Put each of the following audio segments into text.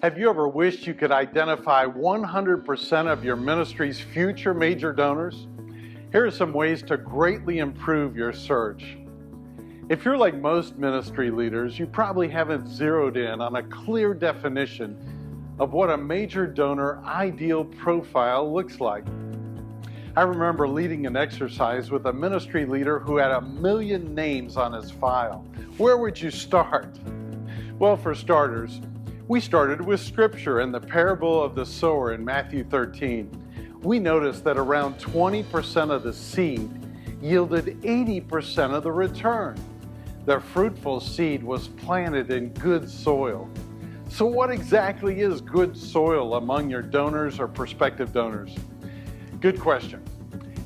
Have you ever wished you could identify 100% of your ministry's future major donors? Here are some ways to greatly improve your search. If you're like most ministry leaders, you probably haven't zeroed in on a clear definition of what a major donor ideal profile looks like. I remember leading an exercise with a ministry leader who had 1 million names on his file. Where would you start? Well, for starters, we started with Scripture and the parable of the sower in Matthew 13. We noticed that around 20% of the seed yielded 80% of the return. The fruitful seed was planted in good soil. So what exactly is good soil among your donors or prospective donors? Good question.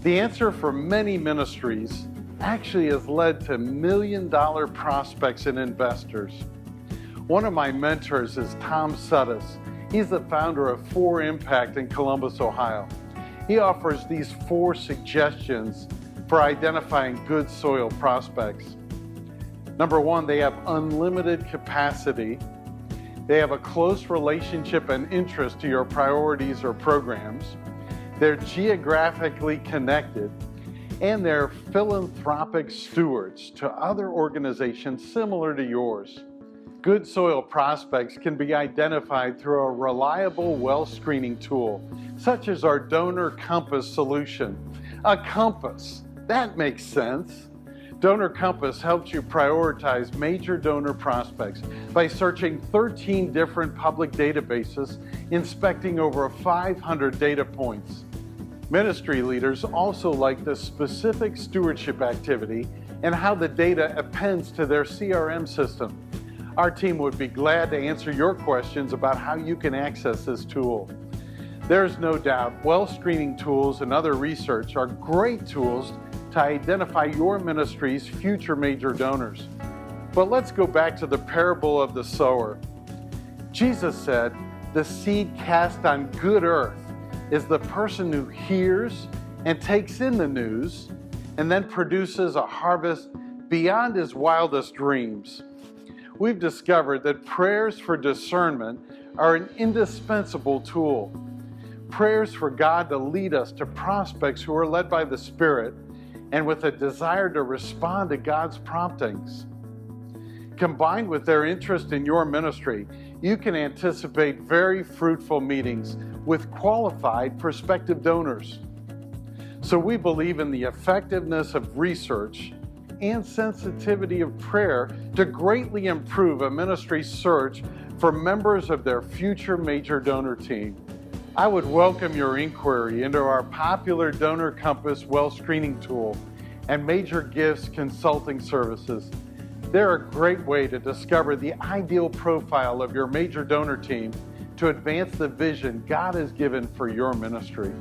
The answer for many ministries actually has led to million-dollar prospects and investors. One of my mentors is Tom Suttis. He's the founder of 4 Impact in Columbus, Ohio. He offers these 4 suggestions for identifying good soil prospects. Number 1, they have unlimited capacity. They have a close relationship and interest to your priorities or programs. They're geographically connected, and they're philanthropic stewards to other organizations similar to yours. Good soil prospects can be identified through a reliable well screening tool, such as our Donor Compass solution. A compass, that makes sense. Donor Compass helps you prioritize major donor prospects by searching 13 different public databases, inspecting over 500 data points. Ministry leaders also like the specific stewardship activity and how the data appends to their CRM system. Our team would be glad to answer your questions about how you can access this tool. There's no doubt well screening tools and other research are great tools to identify your ministry's future major donors. But let's go back to the parable of the sower. Jesus said, the seed cast on good earth is the person who hears and takes in the news and then produces a harvest beyond his wildest dreams. We've discovered that prayers for discernment are an indispensable tool. Prayers for God to lead us to prospects who are led by the Spirit and with a desire to respond to God's promptings. Combined with their interest in your ministry, you can anticipate very fruitful meetings with qualified prospective donors. So we believe in the effectiveness of research and sensitivity of prayer to greatly improve a ministry's search for members of their future major donor team. I would welcome your inquiry into our popular Donor Compass well screening tool and major gifts consulting services. They're a great way to discover the ideal profile of your major donor team to advance the vision God has given for your ministry.